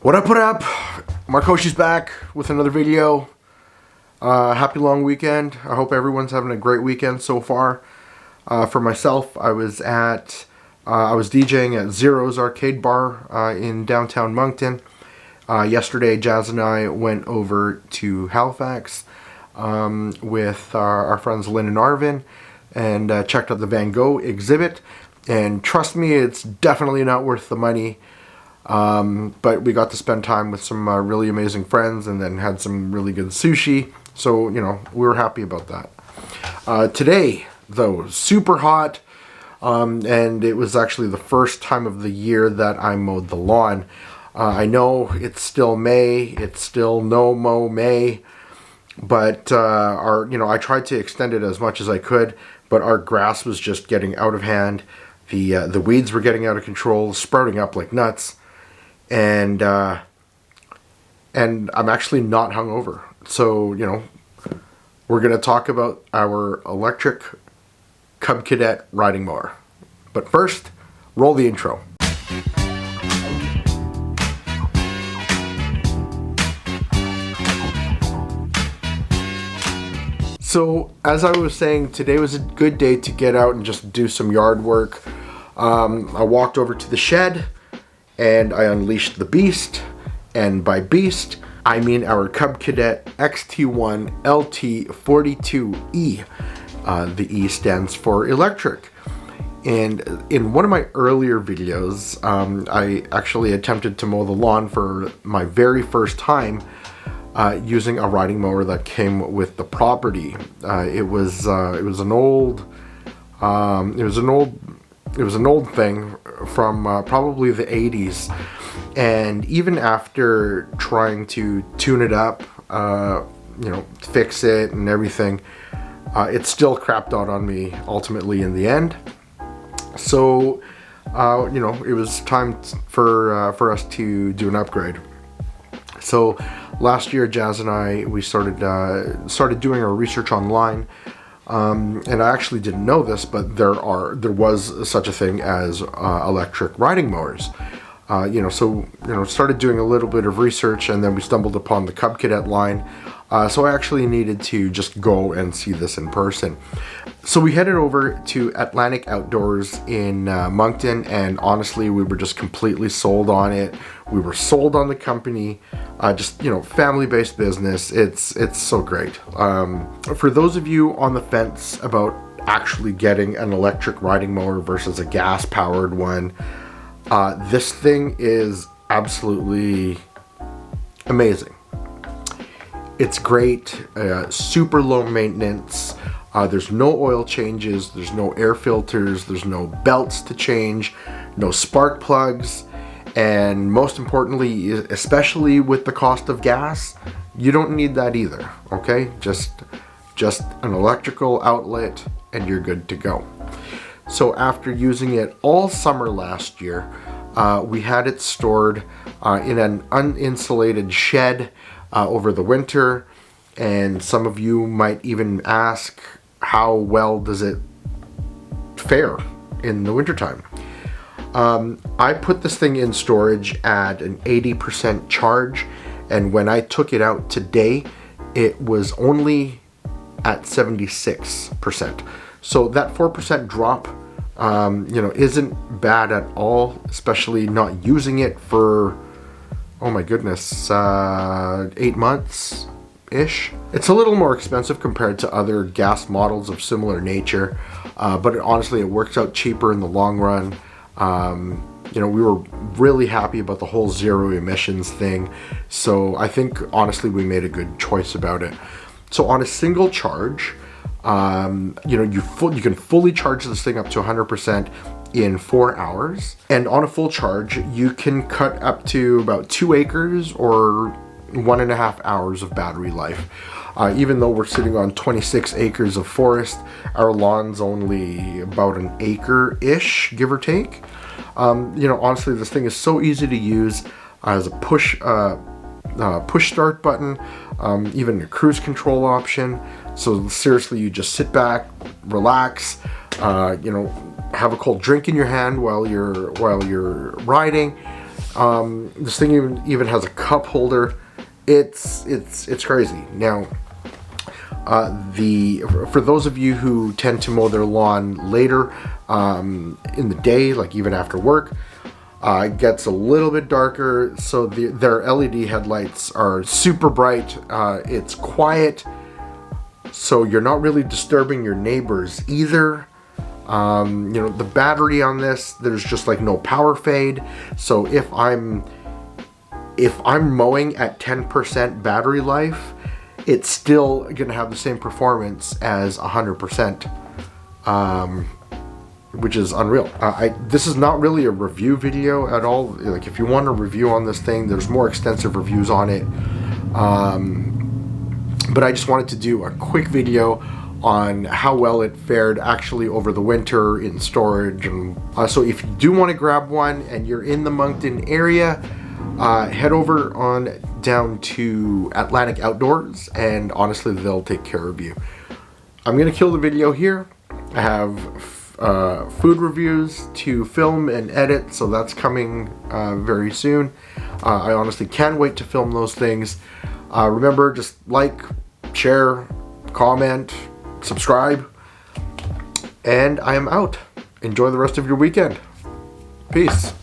What up, what up? Markoshi's back with another video. Happy long weekend. I hope everyone's having a great weekend so far. For myself, I was DJing at Zero's Arcade Bar in downtown Moncton. Yesterday, Jazz and I went over to Halifax with our friends Lynn and Arvin and checked out the Van Gogh exhibit. And trust me, it's definitely not worth the money. But we got to spend time with some really amazing friends and then had some really good sushi. So, you know, we were happy about that. Today, though, super hot. And it was actually the first time of the year that I mowed the lawn. I know it's still May. It's still no mow May. But, I tried to extend it as much as I could. But our grass was just getting out of hand. The weeds were getting out of control, sprouting up like nuts. And I'm actually not hungover. So, you know, we're going to talk about our electric Cub Cadet riding mower. But first, roll the intro. So, as I was saying, today was a good day to get out and just do some yard work. I walked over to the shed and I unleashed the beast, and by beast, I mean our Cub Cadet Xt1 Lt42E. The E stands for electric. And in one of my earlier videos, I actually attempted to mow the lawn for my very first time using a riding mower that came with the property. It was an old thing from probably the 80s, and even after trying to tune it up, fix it and everything, it still crapped out on me ultimately in the end. So it was time for us to do an upgrade. So last year, Jazz and I, we started doing our research online. And I actually didn't know this, but there was such a thing as electric riding mowers. Started doing a little bit of research, and then we stumbled upon the Cub Cadet line. So I actually needed to just go and see this in person. So we headed over to Atlantic Outdoors in Moncton, and honestly, we were just completely sold on it. We were sold on the company, family-based business. It's so great. For those of you on the fence about actually getting an electric riding mower versus a gas-powered one, this thing is absolutely amazing. It's great, super low maintenance. There's no oil changes, there's no air filters, there's no belts to change, no spark plugs, and most importantly, especially with the cost of gas, you don't need that either, okay? Just an electrical outlet and you're good to go. So after using it all summer last year, we had it stored in an uninsulated shed over the winter, and some of you might even ask, how well does it fare in the wintertime? I put this thing in storage at an 80% charge, and when I took it out today, it was only at 76%. So that 4% drop, isn't bad at all, especially not using it for, oh my goodness, 8 months-ish. It's a little more expensive compared to other gas models of similar nature, but honestly, it works out cheaper in the long run. We were really happy about the whole zero emissions thing, so I think honestly we made a good choice about it. So on a single charge, you can fully charge this thing up to 100% in 4 hours, and on a full charge you can cut up to about 2 acres or 1.5 hours of battery life. Even though we're sitting on 26 acres of forest, our lawn's only about an acre-ish, give or take. Honestly, this thing is so easy to use. Has a push start button, even a cruise control option. So seriously, you just sit back, relax, have a cold drink in your hand while you're riding, This thing even has a cup holder. It's crazy. Now, for those of you who tend to mow their lawn later in the day, like even after work, it gets a little bit darker. So their LED headlights are super bright. It's quiet, so you're not really disturbing your neighbors either. The battery on this, there's just like no power fade. So if I'm mowing at 10% battery life, it's still gonna have the same performance as 100%, which is unreal. This is not really a review video at all. Like, if you want a review on this thing, there's more extensive reviews on it. But I just wanted to do a quick video on how well it fared actually over the winter in storage. And so if you do want to grab one and you're in the Moncton area, head over on down to Atlantic Outdoors, and honestly, they'll take care of you. I'm gonna kill the video here. I have food reviews to film and edit, so that's coming very soon. I honestly can't wait to film those things. Remember, just like, share, comment, subscribe, and I am out. Enjoy the rest of your weekend. Peace.